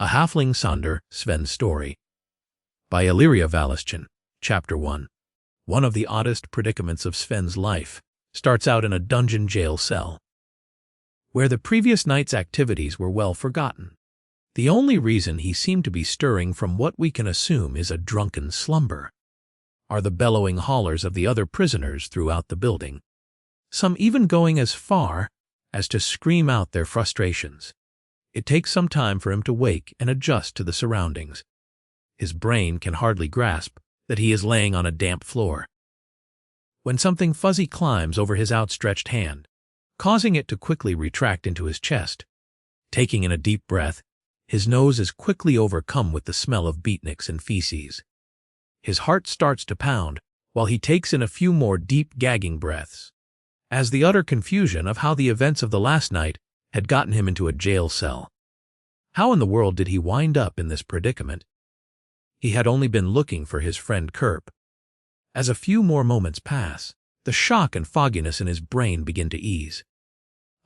A Halfling Sonder, Sven's Story. By Illyria Valistchen. Chapter 1. One of the oddest predicaments of Sven's life starts out in a dungeon jail cell, where the previous night's activities were well forgotten. The only reason he seemed to be stirring from what we can assume is a drunken slumber are the bellowing hollers of the other prisoners throughout the building, some even going as far as to scream out their frustrations. It takes some time for him to wake and adjust to the surroundings. His brain can hardly grasp that he is laying on a damp floor, when something fuzzy climbs over his outstretched hand, causing it to quickly retract into his chest. Taking in a deep breath, his nose is quickly overcome with the smell of beatniks and feces. His heart starts to pound while he takes in a few more deep gagging breaths, as the utter confusion of how the events of the last night had gotten him into a jail cell. How in the world did he wind up in this predicament? He had only been looking for his friend Kerp. As a few more moments pass, the shock and fogginess in his brain begin to ease.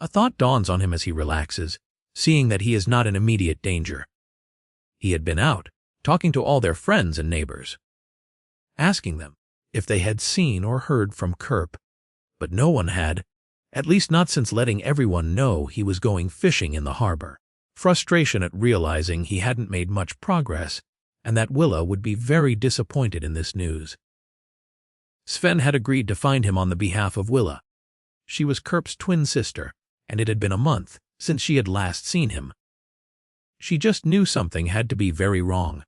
A thought dawns on him as he relaxes, seeing that he is not in immediate danger. He had been out, talking to all their friends and neighbors, asking them if they had seen or heard from Kerp, but no one had, at least not since letting everyone know he was going fishing in the harbor. Frustration at realizing he hadn't made much progress, and that Willa would be very disappointed in this news. Sven had agreed to find him on the behalf of Willa. She was Kerp's twin sister, and it had been a month since she had last seen him. She just knew something had to be very wrong.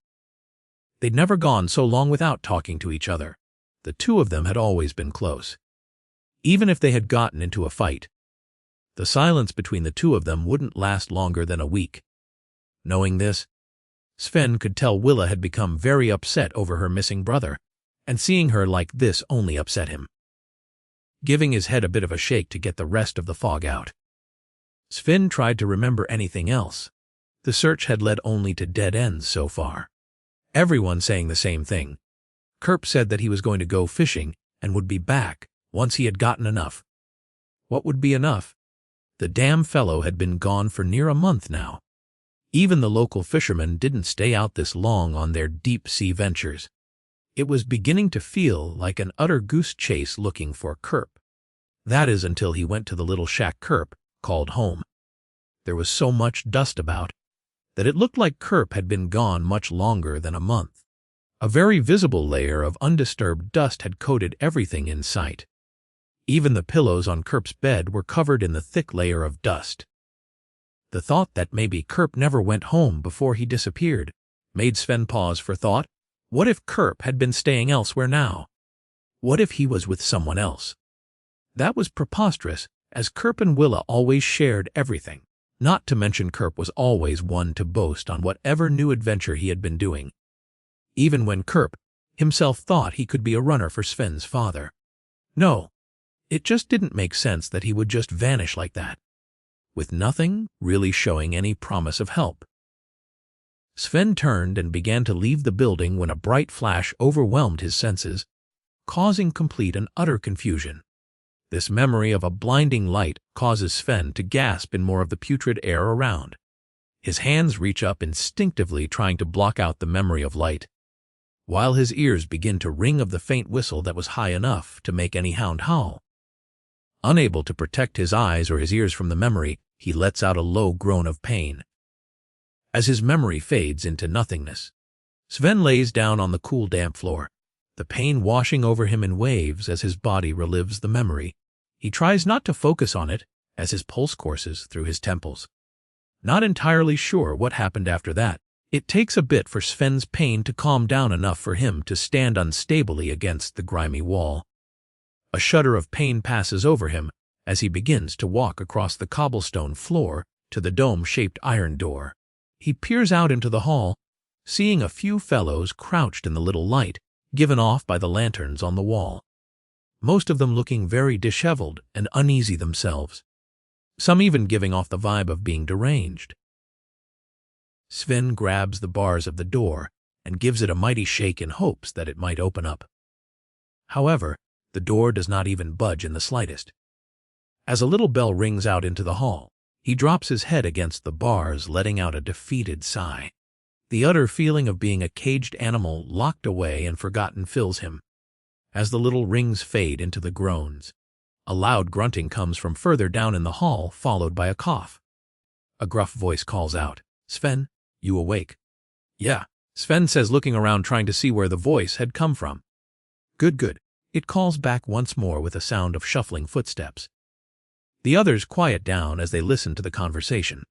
They'd never gone so long without talking to each other. The two of them had always been close. Even if they had gotten into a fight, the silence between the two of them wouldn't last longer than a week. Knowing this, Sven could tell Willa had become very upset over her missing brother, and seeing her like this only upset him. Giving his head a bit of a shake to get the rest of the fog out, Sven tried to remember anything else. The search had led only to dead ends so far. Everyone saying the same thing. Kerp said that he was going to go fishing and would be back once he had gotten enough. What would be enough? The damn fellow had been gone for near a month now. Even the local fishermen didn't stay out this long on their deep-sea ventures. It was beginning to feel like an utter goose chase looking for Kerp. That is until he went to the little shack Kerp called home. There was so much dust about that it looked like Kerp had been gone much longer than a month. A very visible layer of undisturbed dust had coated everything in sight. Even the pillows on Kerp's bed were covered in the thick layer of dust. The thought that maybe Kerp never went home before he disappeared made Sven pause for thought. What if Kerp had been staying elsewhere now? What if he was with someone else? That was preposterous, as Kerp and Willa always shared everything. Not to mention Kerp was always one to boast on whatever new adventure he had been doing, even when Kerp himself thought he could be a runner for Sven's father. No, it just didn't make sense that he would just vanish like that, with nothing really showing any promise of help. Sven turned and began to leave the building when a bright flash overwhelmed his senses, causing complete and utter confusion. This memory of a blinding light causes Sven to gasp in more of the putrid air around. His hands reach up instinctively trying to block out the memory of light, while his ears begin to ring of the faint whistle that was high enough to make any hound howl. Unable to protect his eyes or his ears from the memory, he lets out a low groan of pain. As his memory fades into nothingness, Sven lays down on the cool, damp floor, the pain washing over him in waves as his body relives the memory. He tries not to focus on it as his pulse courses through his temples. Not entirely sure what happened after that. It takes a bit for Sven's pain to calm down enough for him to stand unstably against the grimy wall. A shudder of pain passes over him as he begins to walk across the cobblestone floor to the dome-shaped iron door. He peers out into the hall, seeing a few fellows crouched in the little light given off by the lanterns on the wall, most of them looking very disheveled and uneasy themselves, some even giving off the vibe of being deranged. Sven grabs the bars of the door and gives it a mighty shake in hopes that it might open up. However, the door does not even budge in the slightest. As a little bell rings out into the hall, He drops his head against the bars, letting out a defeated sigh. The utter feeling of being a caged animal locked away and forgotten fills him. As the little rings fade into the groans, a loud grunting comes from further down in the hall, followed by a cough. A gruff voice calls out, "Sven, you awake?" "Yeah," Sven says, looking around trying to see where the voice had come from. "Good, good." It calls back once more with a sound of shuffling footsteps. The others quiet down as they listen to the conversation.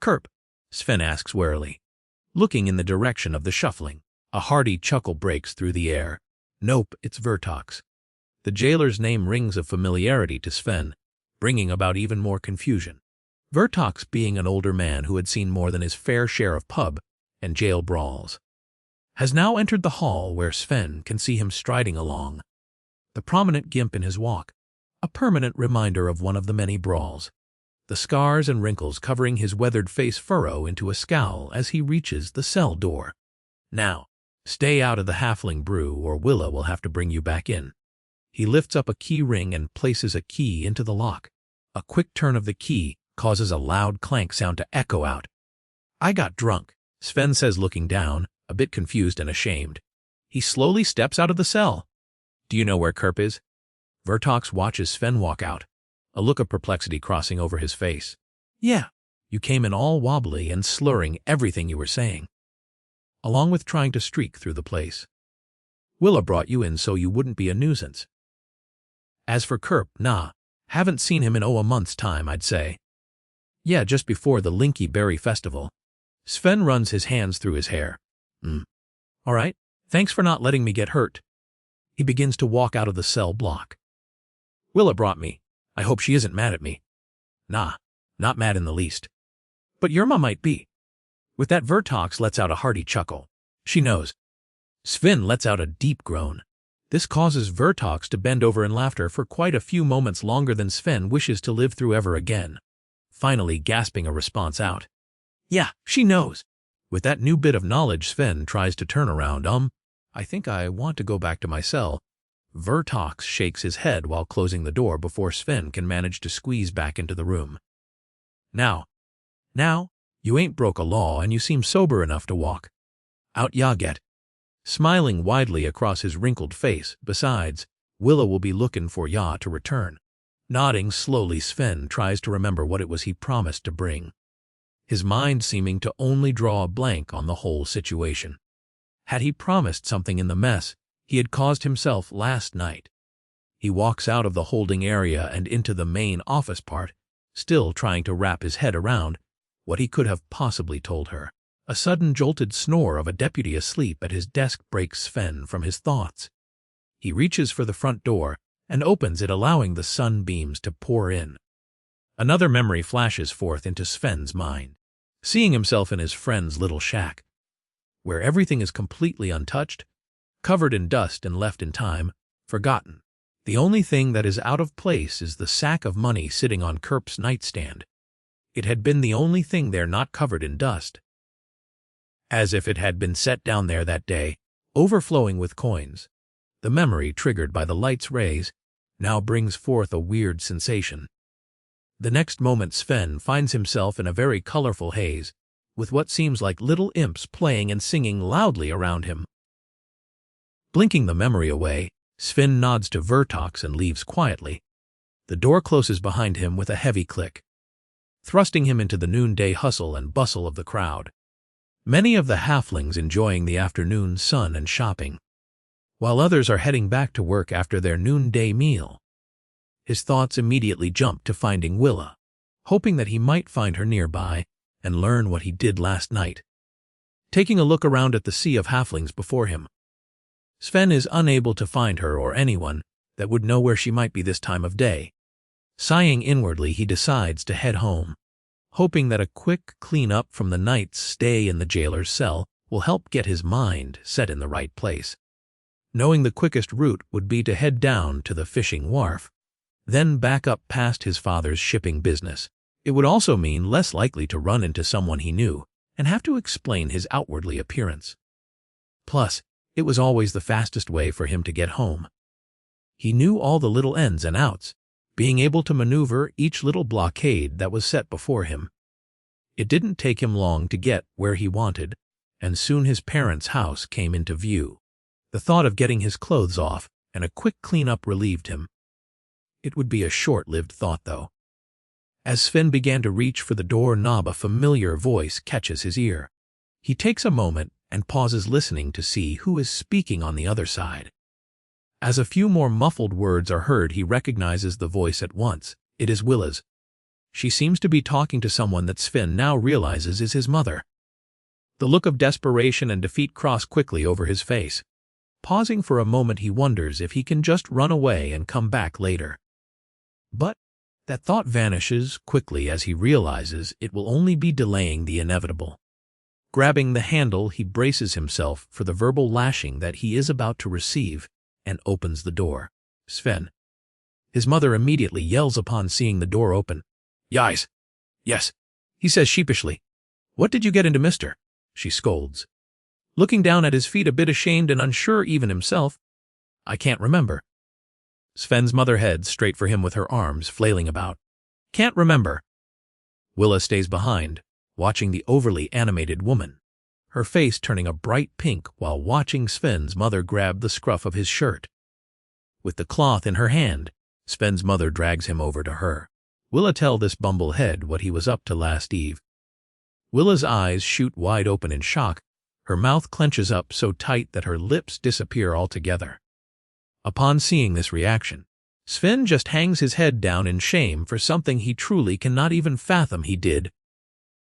"Kerp?" Sven asks warily, looking in the direction of the shuffling. A hearty chuckle breaks through the air. "Nope, it's Vertox." The jailer's name rings of familiarity to Sven, bringing about even more confusion. Vertox being an older man who had seen more than his fair share of pub and jail brawls, has now entered the hall where Sven can see him striding along, the prominent gimp in his walk, a permanent reminder of one of the many brawls. The scars and wrinkles covering his weathered face furrow into a scowl as he reaches the cell door. "Now, stay out of the halfling brew or Willa will have to bring you back in." He lifts up a key ring and places a key into the lock. A quick turn of the key causes a loud clank sound to echo out. "I got drunk," Sven says, looking down, a bit confused and ashamed. He slowly steps out of the cell. "Do you know where Kerp is?" Vertox watches Sven walk out, a look of perplexity crossing over his face. "Yeah, you came in all wobbly and slurring everything you were saying, along with trying to streak through the place. Willa brought you in so you wouldn't be a nuisance. As for Kerp, nah, haven't seen him in a month's time, I'd say. Yeah, just before the Linky Berry Festival." Sven runs his hands through his hair. All right, thanks for not letting me get hurt." He begins to walk out of the cell block. "Willa brought me. I hope she isn't mad at me." "Nah, not mad in the least. But your ma might be." With that, Vertox lets out a hearty chuckle. "She knows." Sven lets out a deep groan. This causes Vertox to bend over in laughter for quite a few moments longer than Sven wishes to live through ever again, finally gasping a response out. "Yeah, she knows." With that new bit of knowledge, Sven tries to turn around. "I think I want to go back to my cell." Vertox shakes his head while closing the door before Sven can manage to squeeze back into the room. Now, you ain't broke a law and you seem sober enough to walk out ya get." Smiling widely across his wrinkled face, "Besides, Willa will be looking for ya to return." Nodding slowly, Sven tries to remember what it was he promised to bring, his mind seeming to only draw a blank on the whole situation. Had he promised something in the mess he had caused himself last night? He walks out of the holding area and into the main office part, still trying to wrap his head around what he could have possibly told her. A sudden jolted snore of a deputy asleep at his desk breaks Sven from his thoughts. He reaches for the front door and opens it, allowing the sunbeams to pour in. Another memory flashes forth into Sven's mind, seeing himself in his friend's little shack, where everything is completely untouched, covered in dust and left in time, forgotten. The only thing that is out of place is the sack of money sitting on Kerp's nightstand. It had been the only thing there not covered in dust, as if it had been set down there that day, overflowing with coins. The memory, triggered by the light's rays, now brings forth a weird sensation. The next moment Sven finds himself in a very colorful haze, with what seems like little imps playing and singing loudly around him. Blinking the memory away, Sven nods to Vertox and leaves quietly. The door closes behind him with a heavy click, thrusting him into the noonday hustle and bustle of the crowd. Many of the halflings enjoying the afternoon sun and shopping, while others are heading back to work after their noonday meal. His thoughts immediately jump to finding Willa, hoping that he might find her nearby and learn what he did last night. Taking a look around at the sea of halflings before him, Sven is unable to find her or anyone that would know where she might be this time of day. Sighing inwardly, he decides to head home, hoping that a quick clean-up from the night's stay in the jailer's cell will help get his mind set in the right place. Knowing the quickest route would be to head down to the fishing wharf, then back up past his father's shipping business. It would also mean less likely to run into someone he knew and have to explain his outwardly appearance. Plus, it was always the fastest way for him to get home. He knew all the little ins and outs, being able to maneuver each little blockade that was set before him. It didn't take him long to get where he wanted, and soon his parents' house came into view. The thought of getting his clothes off and a quick clean-up relieved him. It would be a short-lived thought, though. As Sven began to reach for the door knob, a familiar voice catches his ear. He takes a moment and pauses, listening to see who is speaking on the other side. As a few more muffled words are heard, he recognizes the voice at once. It is Willa's. She seems to be talking to someone that Sven now realizes is his mother. The look of desperation and defeat cross quickly over his face. Pausing for a moment, he wonders if he can just run away and come back later. But that thought vanishes quickly as he realizes it will only be delaying the inevitable. Grabbing the handle, he braces himself for the verbal lashing that he is about to receive and opens the door. Sven. His mother immediately yells upon seeing the door open. Yais. Yes, he says sheepishly. What did you get into, mister? She scolds. Looking down at his feet, a bit ashamed and unsure even himself. I can't remember. Sven's mother heads straight for him with her arms flailing about. Can't remember. Willa stays behind, watching the overly animated woman, her face turning a bright pink while watching Sven's mother grab the scruff of his shirt. With the cloth in her hand, Sven's mother drags him over to her. Willa tell this bumblehead what he was up to last eve. Willa's eyes shoot wide open in shock. Her mouth clenches up so tight that her lips disappear altogether. Upon seeing this reaction, Sven just hangs his head down in shame for something he truly cannot even fathom he did.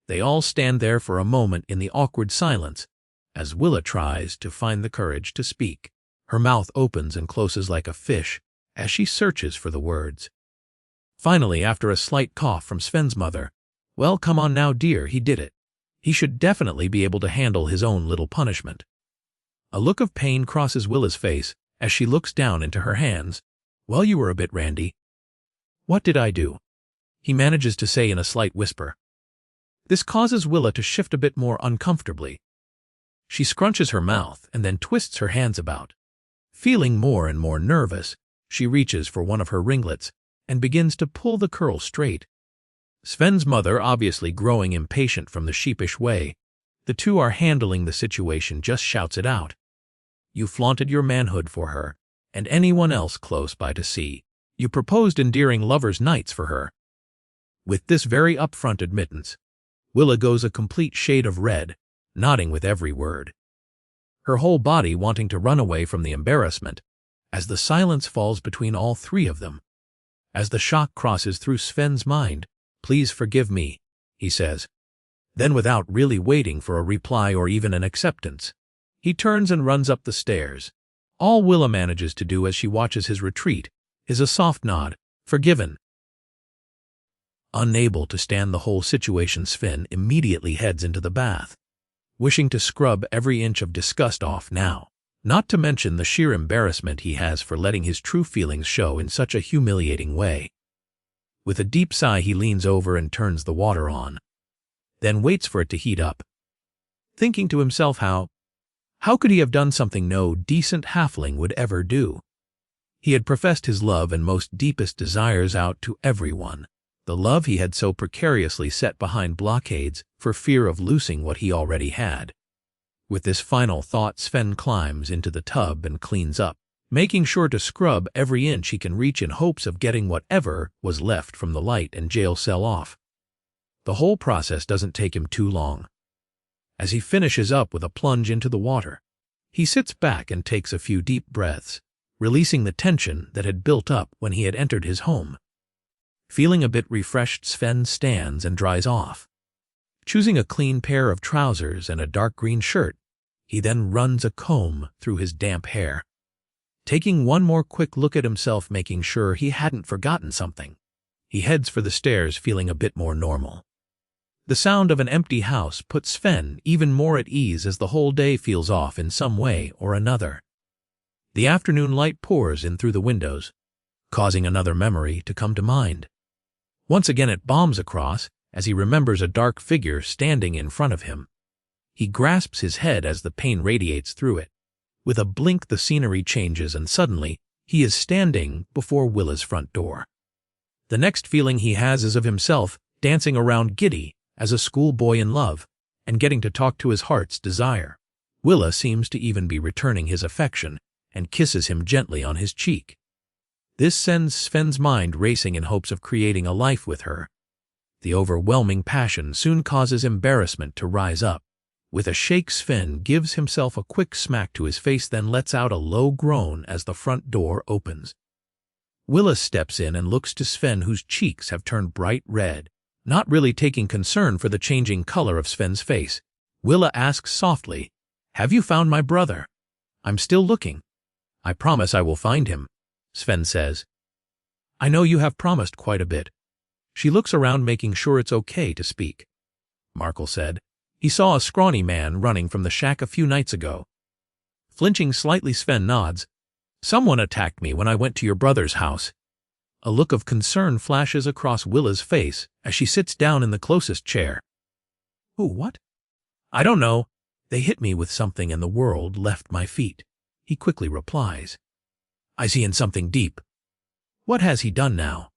They all stand there for a moment in the awkward silence as Willa tries to find the courage to speak. Her mouth opens and closes like a fish as she searches for the words. Finally, after a slight cough from Sven's mother, well, come on now, dear, he did it. He should definitely be able to handle his own little punishment. A look of pain crosses Willa's face as she looks down into her hands. Well, you were a bit randy. What did I do? He manages to say in a slight whisper. This causes Willa to shift a bit more uncomfortably. She scrunches her mouth and then twists her hands about. Feeling more and more nervous, she reaches for one of her ringlets and begins to pull the curl straight. Sven's mother, obviously growing impatient from the sheepish way the two are handling the situation, just shouts it out. You flaunted your manhood for her, and anyone else close by to see. You proposed endearing lovers' nights for her. With this very upfront admittance, Willa goes a complete shade of red, nodding with every word, her whole body wanting to run away from the embarrassment, as the silence falls between all three of them. As the shock crosses through Sven's mind, please forgive me, he says. Then, without really waiting for a reply or even an acceptance, he turns and runs up the stairs. All Willa manages to do as she watches his retreat is a soft nod, forgiven. Unable to stand the whole situation, Sven immediately heads into the bath, wishing to scrub every inch of disgust off now, not to mention the sheer embarrassment he has for letting his true feelings show in such a humiliating way. With a deep sigh, he leans over and turns the water on, then waits for it to heat up, thinking to himself how could he have done something no decent halfling would ever do? He had professed his love and most deepest desires out to everyone, the love he had so precariously set behind blockades for fear of losing what he already had. With this final thought, Sven climbs into the tub and cleans up, making sure to scrub every inch he can reach in hopes of getting whatever was left from the light and jail cell off. The whole process doesn't take him too long. As he finishes up with a plunge into the water, he sits back and takes a few deep breaths, releasing the tension that had built up when he had entered his home. Feeling a bit refreshed, Sven stands and dries off. Choosing a clean pair of trousers and a dark green shirt, he then runs a comb through his damp hair. Taking one more quick look at himself, making sure he hadn't forgotten something, he heads for the stairs, feeling a bit more normal. The sound of an empty house puts Sven even more at ease as the whole day feels off in some way or another. The afternoon light pours in through the windows, causing another memory to come to mind. Once again it bombs across as he remembers a dark figure standing in front of him. He grasps his head as the pain radiates through it. With a blink, the scenery changes and suddenly he is standing before Willa's front door. The next feeling he has is of himself dancing around giddy as a schoolboy in love and getting to talk to his heart's desire. Willa seems to even be returning his affection and kisses him gently on his cheek. This sends Sven's mind racing in hopes of creating a life with her. The overwhelming passion soon causes embarrassment to rise up. With a shake, Sven gives himself a quick smack to his face, then lets out a low groan as the front door opens. Willa steps in and looks to Sven, whose cheeks have turned bright red. Not really taking concern for the changing color of Sven's face, Willa asks softly, "Have you found my brother?" "I'm still looking." "I promise I will find him," Sven says. "I know you have promised quite a bit." She looks around, making sure it's okay to speak. Markle said, "He saw a scrawny man running from the shack a few nights ago." Flinching slightly, Sven nods. "Someone attacked me when I went to your brother's house." A look of concern flashes across Willa's face as she sits down in the closest chair. "Who, what?" "I don't know. They hit me with something and the world left my feet," he quickly replies. "I see in something deep." "What has he done now?"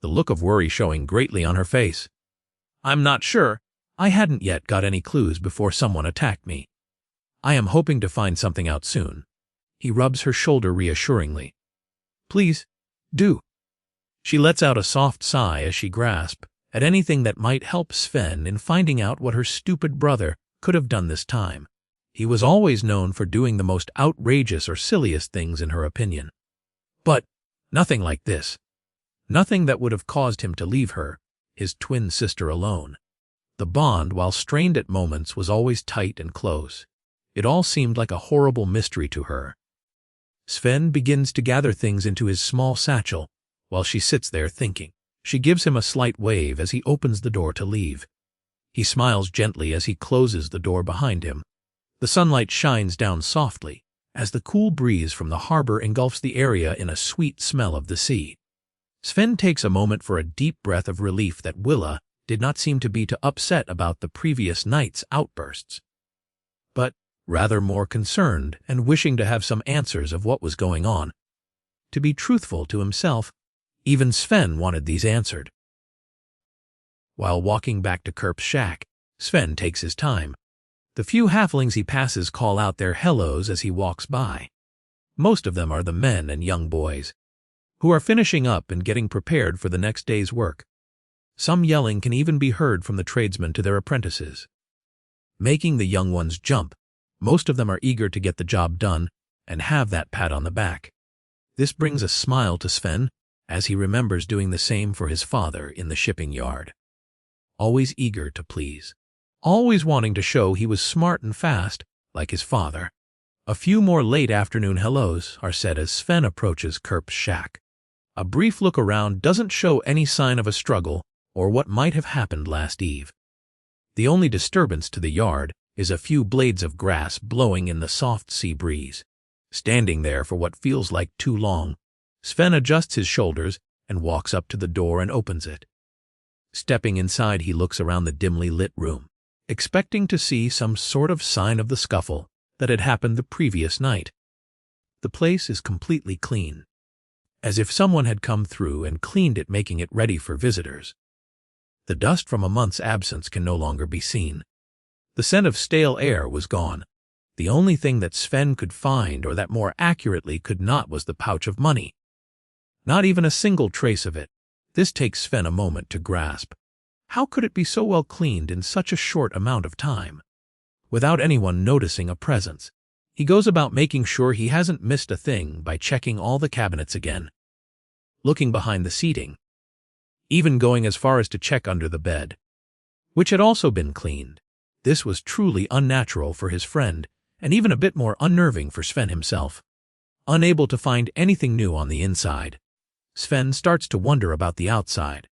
The look of worry showing greatly on her face. "I'm not sure. I hadn't yet got any clues before someone attacked me. I am hoping to find something out soon." He rubs her shoulder reassuringly. "Please, do." She lets out a soft sigh as she grasps at anything that might help Sven in finding out what her stupid brother could have done this time. He was always known for doing the most outrageous or silliest things in her opinion. But nothing like this. Nothing that would have caused him to leave her, his twin sister, alone. The bond, while strained at moments, was always tight and close. It all seemed like a horrible mystery to her. Sven begins to gather things into his small satchel while she sits there thinking. She gives him a slight wave as he opens the door to leave. He smiles gently as he closes the door behind him. The sunlight shines down softly as the cool breeze from the harbor engulfs the area in a sweet smell of the sea. Sven takes a moment for a deep breath of relief that Willa did not seem to be too upset about the previous night's outbursts, but rather more concerned and wishing to have some answers of what was going on. To be truthful to himself, even Sven wanted these answered. While walking back to Kerp's shack, Sven takes his time. The few halflings he passes call out their hellos as he walks by. Most of them are the men and young boys, who are finishing up and getting prepared for the next day's work. Some yelling can even be heard from the tradesmen to their apprentices, making the young ones jump. Most of them are eager to get the job done and have that pat on the back. This brings a smile to Sven as he remembers doing the same for his father in the shipping yard. Always eager to please. Always wanting to show he was smart and fast, like his father. A few more late afternoon hellos are said as Sven approaches Kerp's shack. A brief look around doesn't show any sign of a struggle or what might have happened last eve. The only disturbance to the yard is a few blades of grass blowing in the soft sea breeze. Standing there for what feels like too long, Sven adjusts his shoulders and walks up to the door and opens it. Stepping inside, he looks around the dimly lit room, expecting to see some sort of sign of the scuffle that had happened the previous night. The place is completely clean, as if someone had come through and cleaned it, making it ready for visitors. The dust from a month's absence can no longer be seen. The scent of stale air was gone. The only thing that Sven could find, or that more accurately could not, was the pouch of money. Not even a single trace of it. This takes Sven a moment to grasp. How could it be so well cleaned in such a short amount of time, without anyone noticing a presence? He goes about making sure he hasn't missed a thing by checking all the cabinets again, looking behind the seating, even going as far as to check under the bed, which had also been cleaned. This was truly unnatural for his friend, and even a bit more unnerving for Sven himself. Unable to find anything new on the inside, Sven starts to wonder about the outside.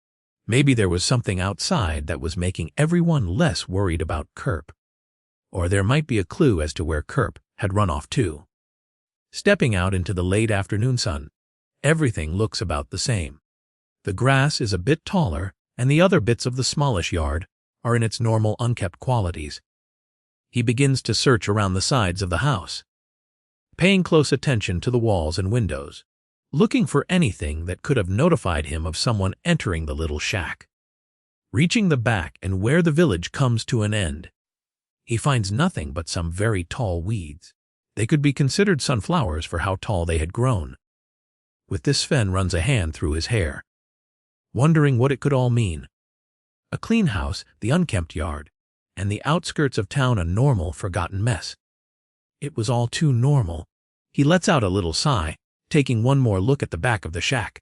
Maybe there was something outside that was making everyone less worried about Kerp. Or there might be a clue as to where Kerp had run off to. Stepping out into the late afternoon sun, everything looks about the same. The grass is a bit taller, and the other bits of the smallish yard are in its normal unkept qualities. He begins to search around the sides of the house, paying close attention to the walls and windows, looking for anything that could have notified him of someone entering the little shack. Reaching the back and where the village comes to an end, he finds nothing but some very tall weeds. They could be considered sunflowers for how tall they had grown. With this, Sven runs a hand through his hair, wondering what it could all mean. A clean house, the unkempt yard, and the outskirts of town a normal, forgotten mess. It was all too normal. He lets out a little sigh, taking one more look at the back of the shack,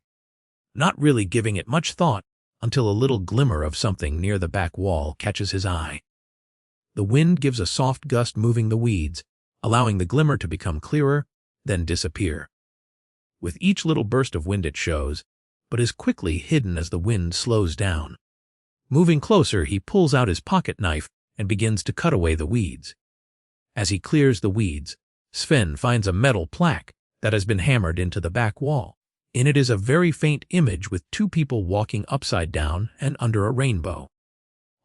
not really giving it much thought until a little glimmer of something near the back wall catches his eye. The wind gives a soft gust, moving the weeds, allowing the glimmer to become clearer, then disappear. With each little burst of wind it shows, but is quickly hidden as the wind slows down. Moving closer, he pulls out his pocket knife and begins to cut away the weeds. As he clears the weeds, Sven finds a metal plaque that has been hammered into the back wall. In it is a very faint image with two people walking upside down and under a rainbow.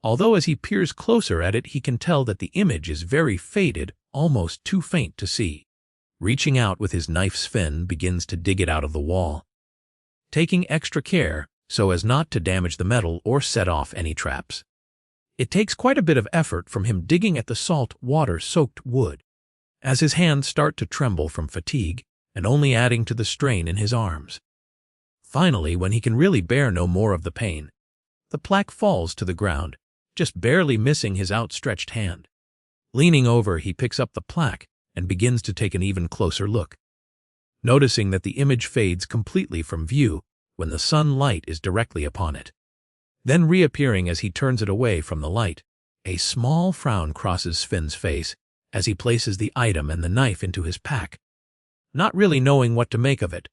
Although as he peers closer at it, he can tell that the image is very faded, almost too faint to see. Reaching out with his knife, Sven begins to dig it out of the wall, taking extra care so as not to damage the metal or set off any traps. It takes quite a bit of effort from him digging at the salt water-soaked wood, as his hands start to tremble from fatigue and only adding to the strain in his arms. Finally, when he can really bear no more of the pain, the plaque falls to the ground, just barely missing his outstretched hand. Leaning over, he picks up the plaque and begins to take an even closer look, noticing that the image fades completely from view when the sunlight is directly upon it. Then reappearing as he turns it away from the light, a small frown crosses Sven's face as he places the item and the knife into his pack. Not really knowing what to make of it,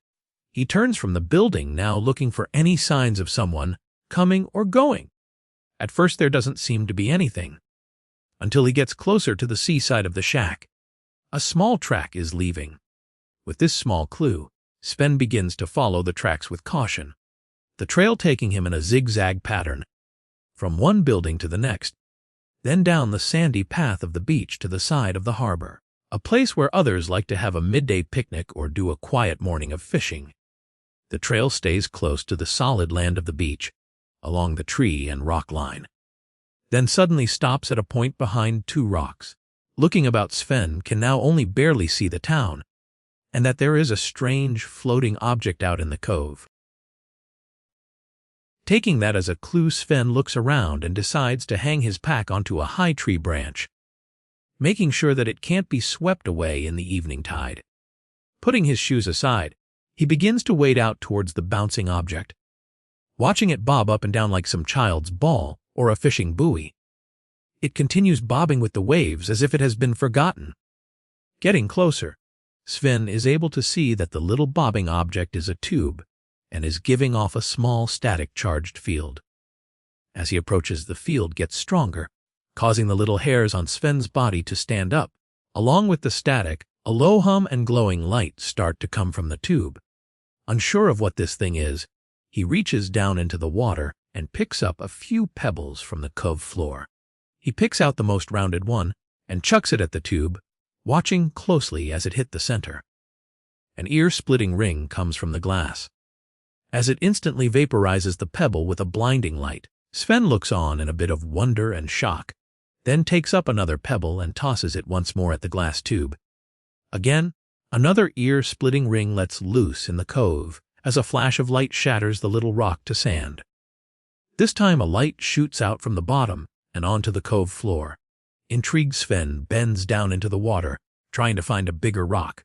he turns from the building, now looking for any signs of someone coming or going. At first there doesn't seem to be anything, until he gets closer to the seaside of the shack. A small track is leaving. With this small clue, Sven begins to follow the tracks with caution, the trail taking him in a zigzag pattern, from one building to the next, then down the sandy path of the beach to the side of the harbor, a place where others like to have a midday picnic or do a quiet morning of fishing. The trail stays close to the solid land of the beach, along the tree and rock line, then suddenly stops at a point behind two rocks. Looking about, Sven can now only barely see the town, and that there is a strange floating object out in the cove. Taking that as a clue, Sven looks around and decides to hang his pack onto a high tree branch, making sure that it can't be swept away in the evening tide. Putting his shoes aside, he begins to wade out towards the bouncing object, watching it bob up and down like some child's ball or a fishing buoy. It continues bobbing with the waves as if it has been forgotten. Getting closer, Sven is able to see that the little bobbing object is a tube and is giving off a small static charged field. As he approaches, the field gets stronger, causing the little hairs on Sven's body to stand up. Along with the static, a low hum and glowing light start to come from the tube. Unsure of what this thing is, he reaches down into the water and picks up a few pebbles from the cove floor. He picks out the most rounded one and chucks it at the tube, watching closely as it hit the center. An ear-splitting ring comes from the glass. As it instantly vaporizes the pebble with a blinding light, Sven looks on in a bit of wonder and shock, then takes up another pebble and tosses it once more at the glass tube. Again, another ear-splitting ring lets loose in the cove as a flash of light shatters the little rock to sand. This time a light shoots out from the bottom and onto the cove floor. Intrigued, Sven bends down into the water, trying to find a bigger rock.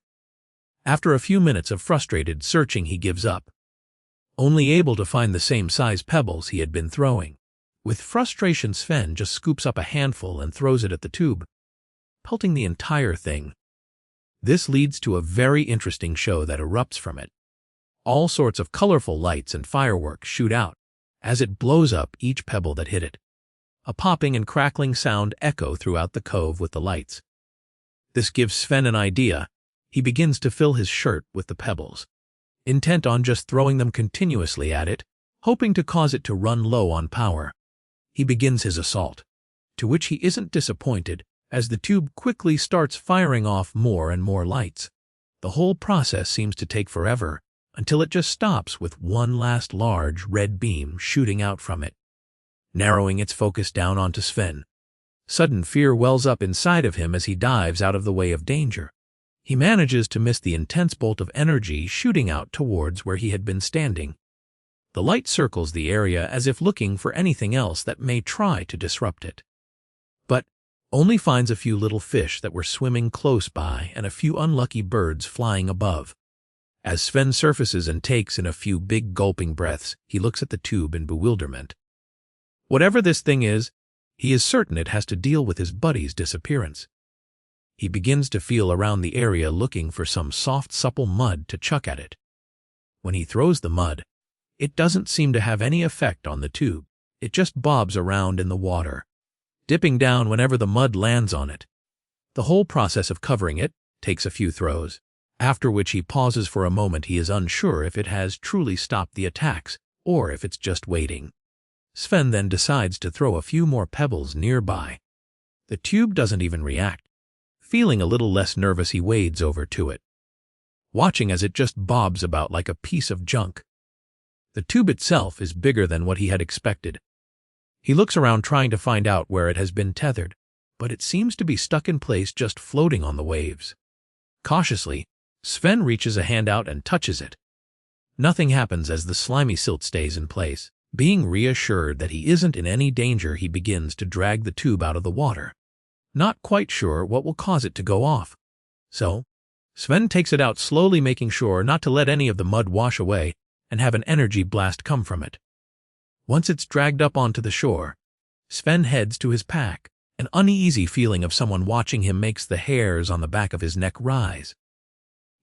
After a few minutes of frustrated searching, he gives up, only able to find the same size pebbles he had been throwing. With frustration, Sven just scoops up a handful and throws it at the tube, pelting the entire thing. This leads to a very interesting show that erupts from it. All sorts of colorful lights and fireworks shoot out as it blows up each pebble that hit it. A popping and crackling sound echo throughout the cove with the lights. This gives Sven an idea. He begins to fill his shirt with the pebbles, intent on just throwing them continuously at it, hoping to cause it to run low on power. He begins his assault, to which he isn't disappointed as the tube quickly starts firing off more and more lights. The whole process seems to take forever, until it just stops with one last large red beam shooting out from it, narrowing its focus down onto Sven. Sudden fear wells up inside of him as he dives out of the way of danger. He manages to miss the intense bolt of energy shooting out towards where he had been standing. The light circles the area as if looking for anything else that may try to disrupt it, but only finds a few little fish that were swimming close by and a few unlucky birds flying above. As Sven surfaces and takes in a few big gulping breaths, he looks at the tube in bewilderment. Whatever this thing is, he is certain it has to deal with his buddy's disappearance. He begins to feel around the area looking for some soft, supple mud to chuck at it. When he throws the mud, it doesn't seem to have any effect on the tube. It just bobs around in the water, dipping down whenever the mud lands on it. The whole process of covering it takes a few throws, after which he pauses for a moment. He is unsure if it has truly stopped the attacks or if it's just waiting. Sven then decides to throw a few more pebbles nearby. The tube doesn't even react. Feeling a little less nervous, he wades over to it, watching as it just bobs about like a piece of junk. The tube itself is bigger than what he had expected. He looks around trying to find out where it has been tethered, but it seems to be stuck in place, just floating on the waves. Cautiously, Sven reaches a hand out and touches it. Nothing happens as the slimy silt stays in place. Being reassured that he isn't in any danger, he begins to drag the tube out of the water, not quite sure what will cause it to go off. So, Sven takes it out slowly, making sure not to let any of the mud wash away and have an energy blast come from it. Once it's dragged up onto the shore, Sven heads to his pack. An uneasy feeling of someone watching him makes the hairs on the back of his neck rise.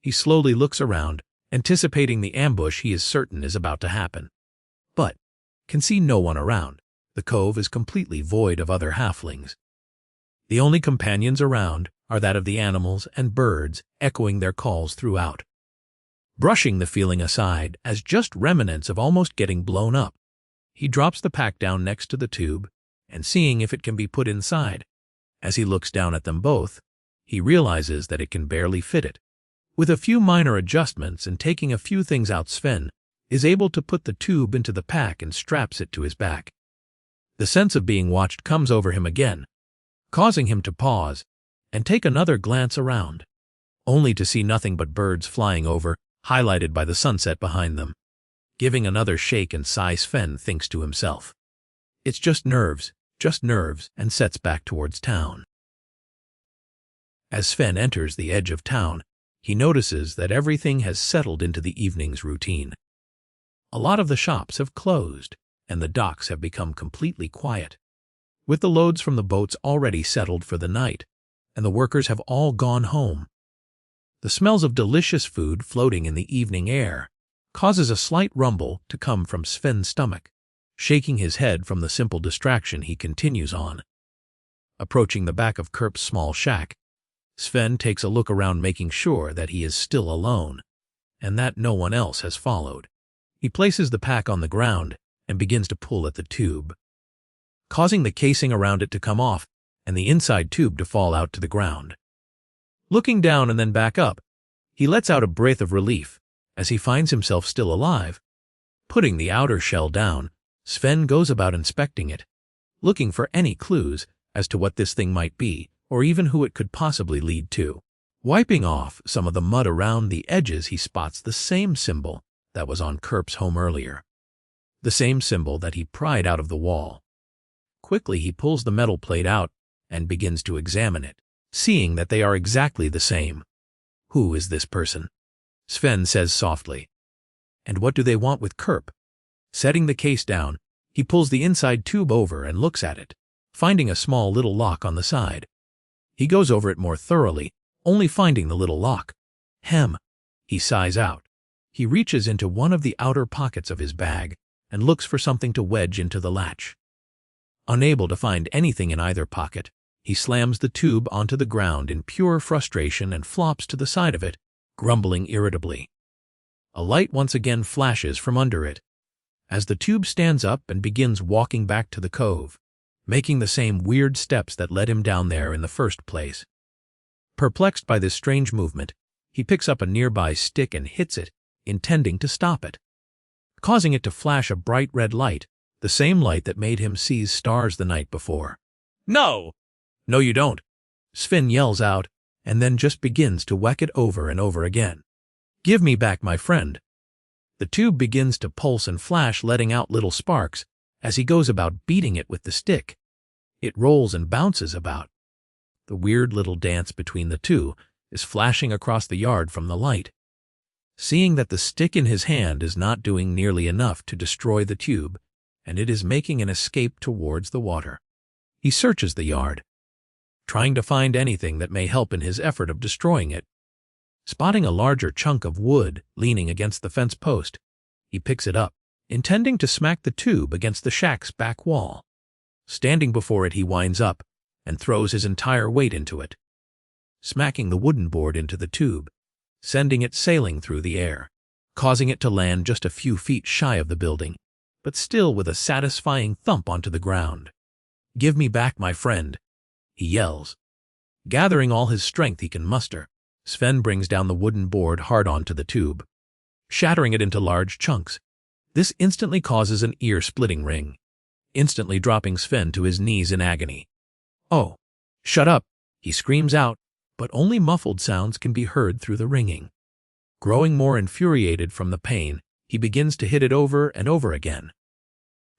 He slowly looks around, anticipating the ambush he is certain is about to happen, but can see no one around. The cove is completely void of other halflings. The only companions around are that of the animals and birds, echoing their calls throughout. Brushing the feeling aside as just remnants of almost getting blown up, he drops the pack down next to the tube and seeing if it can be put inside. As he looks down at them both, he realizes that it can barely fit it. With a few minor adjustments and taking a few things out, Sven is able to put the tube into the pack and straps it to his back. The sense of being watched comes over him again, causing him to pause and take another glance around, only to see nothing but birds flying over, highlighted by the sunset behind them. Giving another shake and sigh, Sven thinks to himself, "It's just nerves, and sets back towards town." As Sven enters the edge of town, he notices that everything has settled into the evening's routine. A lot of the shops have closed, and the docks have become completely quiet, with the loads from the boats already settled for the night, and the workers have all gone home. The smells of delicious food floating in the evening air causes a slight rumble to come from Sven's stomach. Shaking his head from the simple distraction, he continues on. Approaching the back of Kerp's small shack, Sven takes a look around, making sure that he is still alone, and that no one else has followed. He places the pack on the ground and begins to pull at the tube, causing the casing around it to come off and the inside tube to fall out to the ground. Looking down and then back up, he lets out a breath of relief as he finds himself still alive. Putting the outer shell down, Sven goes about inspecting it, looking for any clues as to what this thing might be or even who it could possibly lead to. Wiping off some of the mud around the edges, he spots the same symbol that was on Kerp's home earlier, the same symbol that he pried out of the wall. Quickly he pulls the metal plate out and begins to examine it, seeing that they are exactly the same. "Who is this person?" Sven says softly. "And what do they want with Kerp?" Setting the case down, he pulls the inside tube over and looks at it, finding a small little lock on the side. He goes over it more thoroughly, only finding the little lock. "Hem," he sighs out. He reaches into one of the outer pockets of his bag and looks for something to wedge into the latch. Unable to find anything in either pocket, he slams the tube onto the ground in pure frustration and flops to the side of it, grumbling irritably. A light once again flashes from under it, as the tube stands up and begins walking back to the cove, making the same weird steps that led him down there in the first place. Perplexed by this strange movement, he picks up a nearby stick and hits it intending to stop it, causing it to flash a bright red light, the same light that made him see stars the night before. No! No, you don't, Sven yells out, and then just begins to whack it over and over again. Give me back my friend. The tube begins to pulse and flash, letting out little sparks as he goes about beating it with the stick. It rolls and bounces about. The weird little dance between the two is flashing across the yard from the light. Seeing that the stick in his hand is not doing nearly enough to destroy the tube, and it is making an escape towards the water, he searches the yard, trying to find anything that may help in his effort of destroying it. Spotting a larger chunk of wood leaning against the fence post, he picks it up, intending to smack the tube against the shack's back wall. Standing before it, he winds up and throws his entire weight into it, smacking the wooden board into the tube, sending it sailing through the air, causing it to land just a few feet shy of the building, but still with a satisfying thump onto the ground. Give me back my friend, he yells. Gathering all his strength he can muster, Sven brings down the wooden board hard onto the tube, shattering it into large chunks. This instantly causes an ear-splitting ring, instantly dropping Sven to his knees in agony. Oh, shut up, he screams out, but only muffled sounds can be heard through the ringing. Growing more infuriated from the pain, he begins to hit it over and over again,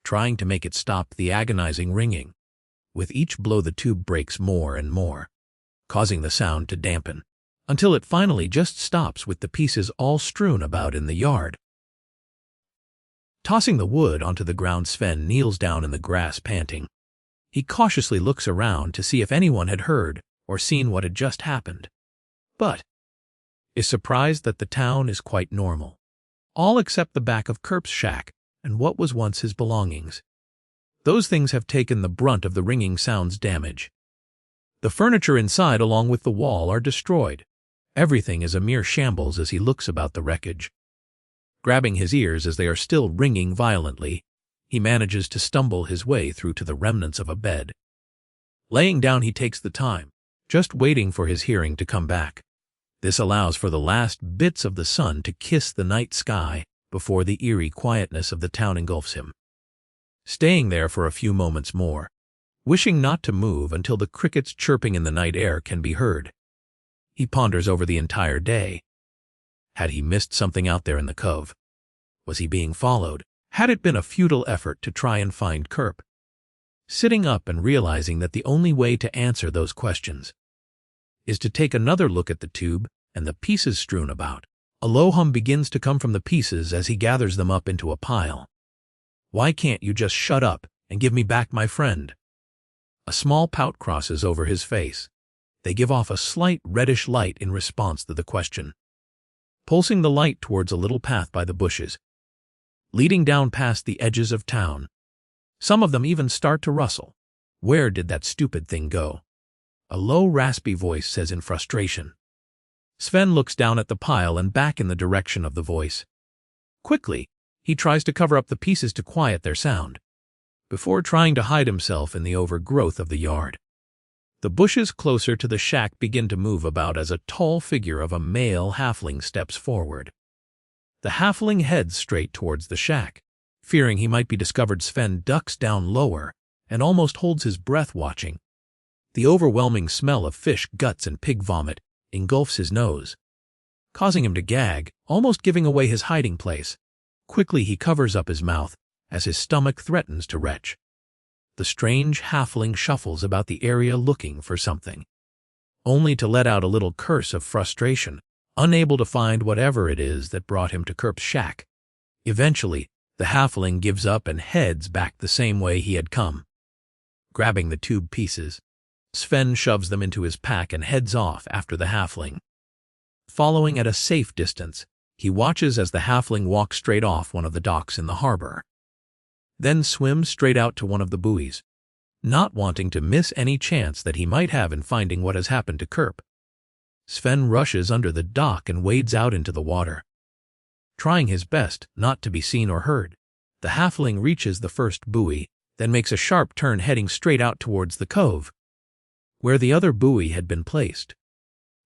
trying to make it stop the agonizing ringing. With each blow the tube breaks more and more, causing the sound to dampen, until it finally just stops with the pieces all strewn about in the yard. Tossing the wood onto the ground, Sven kneels down in the grass, panting. He cautiously looks around to see if anyone had heard or seen what had just happened, but is surprised that the town is quite normal, all except the back of Kurp's shack and what was once his belongings. Those things have taken the brunt of the ringing sound's damage. The furniture inside along with the wall are destroyed. Everything is a mere shambles as he looks about the wreckage. Grabbing his ears as they are still ringing violently, he manages to stumble his way through to the remnants of a bed. Laying down, he takes the time, just waiting for his hearing to come back. This allows for the last bits of the sun to kiss the night sky before the eerie quietness of the town engulfs him. Staying there for a few moments more, wishing not to move until the crickets chirping in the night air can be heard, he ponders over the entire day. Had he missed something out there in the cove? Was he being followed? Had it been a futile effort to try and find Kurp? Sitting up and realizing that the only way to answer those questions is to take another look at the tube and the pieces strewn about. A low hum begins to come from the pieces as he gathers them up into a pile. Why can't you just shut up and give me back my friend? A small pout crosses over his face. They give off a slight reddish light in response to the question, pulsing the light towards a little path by the bushes, leading down past the edges of town. Some of them even start to rustle. Where did that stupid thing go? A low, raspy voice says in frustration. Sven looks down at the pile and back in the direction of the voice. Quickly, he tries to cover up the pieces to quiet their sound, before trying to hide himself in the overgrowth of the yard. The bushes closer to the shack begin to move about as a tall figure of a male halfling steps forward. The halfling heads straight towards the shack. Fearing he might be discovered, Sven ducks down lower and almost holds his breath watching. The overwhelming smell of fish guts and pig vomit engulfs his nose, causing him to gag, almost giving away his hiding place. Quickly he covers up his mouth as his stomach threatens to retch. The strange halfling shuffles about the area looking for something, only to let out a little curse of frustration, unable to find whatever it is that brought him to Kurp's shack. Eventually, the halfling gives up and heads back the same way he had come. Grabbing the tube pieces, Sven shoves them into his pack and heads off after the halfling. Following at a safe distance, he watches as the halfling walks straight off one of the docks in the harbor, then swims straight out to one of the buoys, not wanting to miss any chance that he might have in finding what has happened to Kurp. Sven rushes under the dock and wades out into the water. Trying his best not to be seen or heard, the halfling reaches the first buoy, then makes a sharp turn heading straight out towards the cove, where the other buoy had been placed,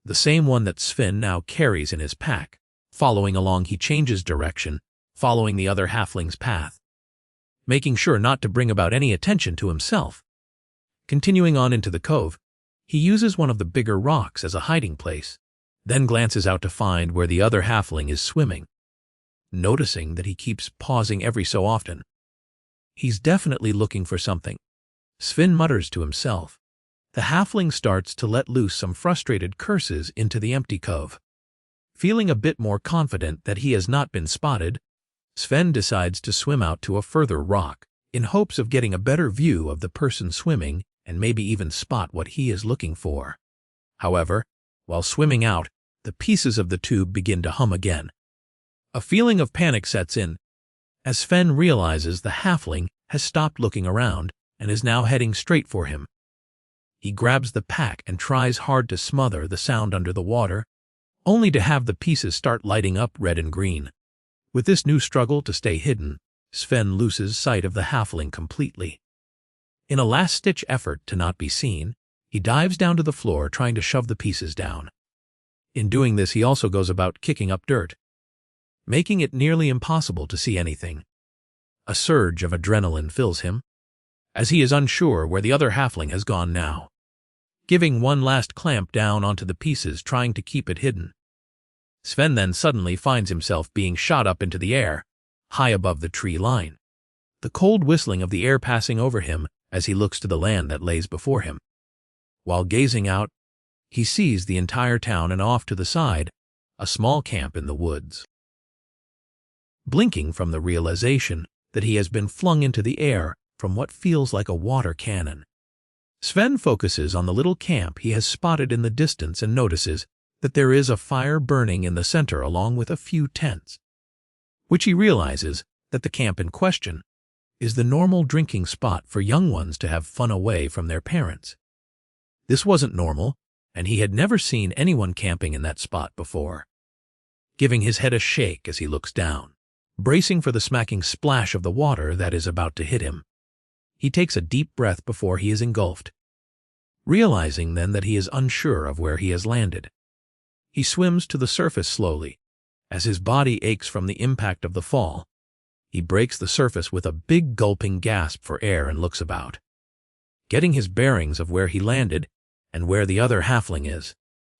the same one that Sven now carries in his pack. Following along, he changes direction, following the other halfling's path, making sure not to bring about any attention to himself. Continuing on into the cove, he uses one of the bigger rocks as a hiding place, then glances out to find where the other halfling is swimming. Noticing that he keeps pausing every so often, he's definitely looking for something. Sven mutters to himself. The halfling starts to let loose some frustrated curses into the empty cove. Feeling a bit more confident that he has not been spotted, Sven decides to swim out to a further rock in hopes of getting a better view of the person swimming and maybe even spot what he is looking for. However, while swimming out, the pieces of the tube begin to hum again. A feeling of panic sets in as Sven realizes the halfling has stopped looking around and is now heading straight for him. He grabs the pack and tries hard to smother the sound under the water, only to have the pieces start lighting up red and green. With this new struggle to stay hidden, Sven loses sight of the halfling completely. In a last-ditch effort to not be seen, he dives down to the floor trying to shove the pieces down. In doing this, he also goes about kicking up dirt, making it nearly impossible to see anything. A surge of adrenaline fills him, as he is unsure where the other halfling has gone now. Giving one last clamp down onto the pieces, trying to keep it hidden, Sven then suddenly finds himself being shot up into the air, high above the tree line. The cold whistling of the air passing over him as he looks to the land that lays before him. While gazing out, he sees the entire town and off to the side, a small camp in the woods. Blinking from the realization that he has been flung into the air from what feels like a water cannon, Sven focuses on the little camp he has spotted in the distance and notices that there is a fire burning in the center along with a few tents, which he realizes that the camp in question is the normal drinking spot for young ones to have fun away from their parents. This wasn't normal, and he had never seen anyone camping in that spot before. Giving his head a shake as he looks down, bracing for the smacking splash of the water that is about to hit him, he takes a deep breath before he is engulfed. Realizing then that he is unsure of where he has landed, he swims to the surface slowly. As his body aches from the impact of the fall, he breaks the surface with a big gulping gasp for air and looks about. Getting his bearings of where he landed and where the other halfling is,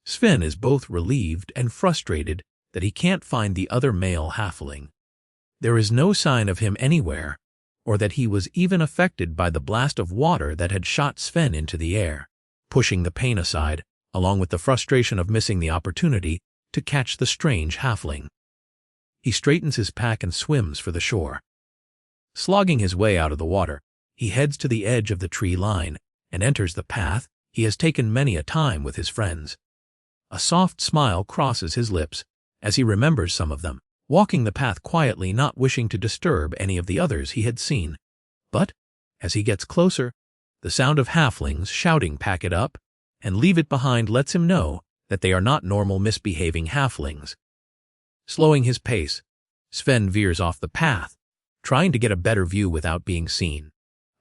Sven is both relieved and frustrated that he can't find the other male halfling. There is no sign of him anywhere, or that he was even affected by the blast of water that had shot Sven into the air. Pushing the pain aside, along with the frustration of missing the opportunity to catch the strange halfling, he straightens his pack and swims for the shore. Slogging his way out of the water, he heads to the edge of the tree line and enters the path he has taken many a time with his friends. A soft smile crosses his lips as he remembers some of them, walking the path quietly, not wishing to disturb any of the others he had seen. But, as he gets closer, the sound of halflings shouting "Pack it up" and "Leave it behind" lets him know that they are not normal misbehaving halflings. Slowing his pace, Sven veers off the path, trying to get a better view without being seen.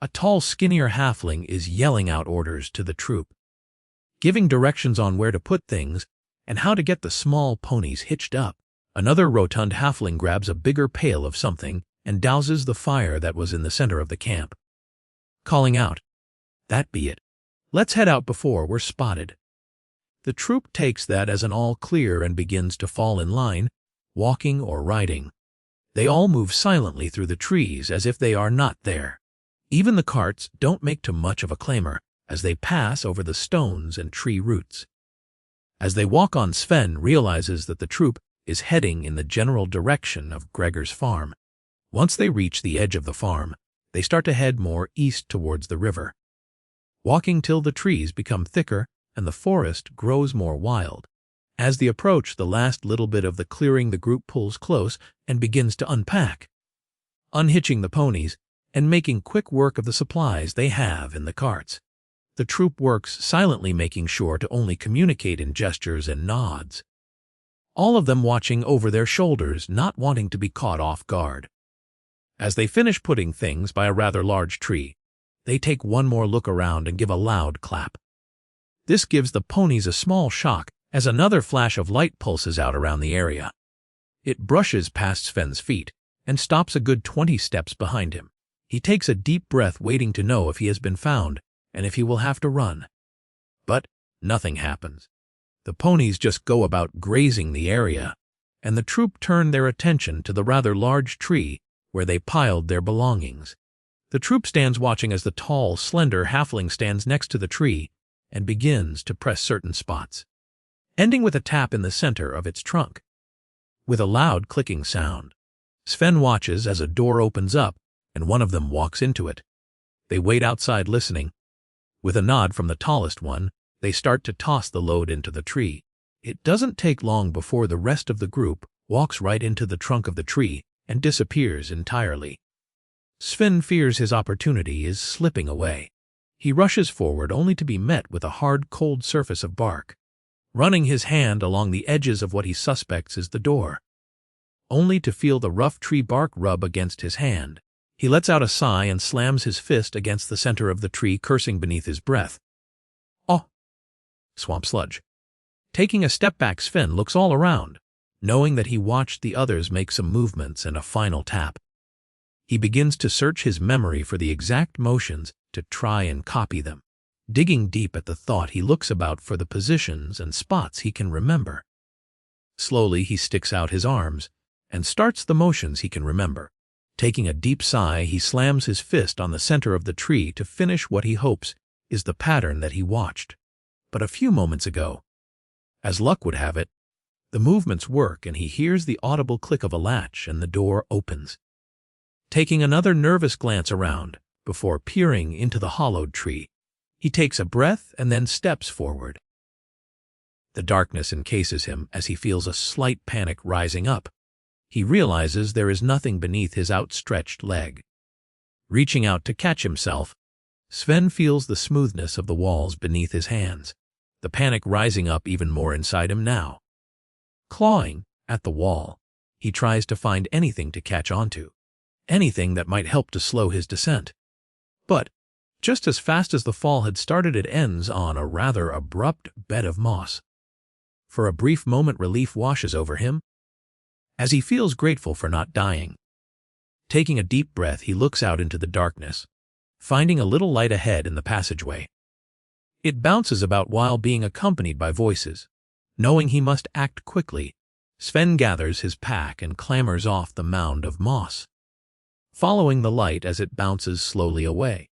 A tall, skinnier halfling is yelling out orders to the troop, giving directions on where to put things and how to get the small ponies hitched up. Another rotund halfling grabs a bigger pail of something and douses the fire that was in the center of the camp, calling out, "That be it. Let's head out before we're spotted." The troop takes that as an all clear and begins to fall in line, walking or riding. They all move silently through the trees as if they are not there. Even the carts don't make too much of a clamor as they pass over the stones and tree roots. As they walk on, Sven realizes that the troop is heading in the general direction of Gregor's farm. Once they reach the edge of the farm, they start to head more east towards the river, walking till the trees become thicker and the forest grows more wild. As they approach the last little bit of the clearing, the group pulls close and begins to unpack, unhitching the ponies and making quick work of the supplies they have in the carts. The troop works silently, making sure to only communicate in gestures and nods, all of them watching over their shoulders, not wanting to be caught off guard. As they finish putting things by a rather large tree, they take one more look around and give a loud clap. This gives the ponies a small shock as another flash of light pulses out around the area. It brushes past Sven's feet and stops a good 20 steps behind him. He takes a deep breath, waiting to know if he has been found and if he will have to run. But nothing happens. The ponies just go about grazing the area, and the troop turn their attention to the rather large tree where they piled their belongings. The troop stands watching as the tall, slender halfling stands next to the tree and begins to press certain spots, ending with a tap in the center of its trunk. With a loud clicking sound, Sven watches as a door opens up and one of them walks into it. They wait outside listening. With a nod from the tallest one, they start to toss the load into the tree. It doesn't take long before the rest of the group walks right into the trunk of the tree and disappears entirely. Sven fears his opportunity is slipping away. He rushes forward only to be met with a hard, cold surface of bark. Running his hand along the edges of what he suspects is the door, only to feel the rough tree bark rub against his hand. He lets out a sigh and slams his fist against the center of the tree, cursing beneath his breath. Oh! Swamp sludge. Taking a step back, Sven looks all around, knowing that he watched the others make some movements and a final tap. He begins to search his memory for the exact motions to try and copy them. Digging deep at the thought, he looks about for the positions and spots he can remember. Slowly, he sticks out his arms and starts the motions he can remember. Taking a deep sigh, he slams his fist on the center of the tree to finish what he hopes is the pattern that he watched. But a few moments ago, as luck would have it, the movements work and he hears the audible click of a latch and the door opens. Taking another nervous glance around before peering into the hollowed tree, he takes a breath and then steps forward. The darkness encases him as he feels a slight panic rising up. He realizes there is nothing beneath his outstretched leg. Reaching out to catch himself, Sven feels the smoothness of the walls beneath his hands, the panic rising up even more inside him now. Clawing at the wall, he tries to find anything to catch onto, anything that might help to slow his descent. But just as fast as the fall had started, it ends on a rather abrupt bed of moss. For a brief moment, relief washes over him, as he feels grateful for not dying. Taking a deep breath, he looks out into the darkness, finding a little light ahead in the passageway. It bounces about while being accompanied by voices. Knowing he must act quickly, Sven gathers his pack and clambers off the mound of moss, following the light as it bounces slowly away,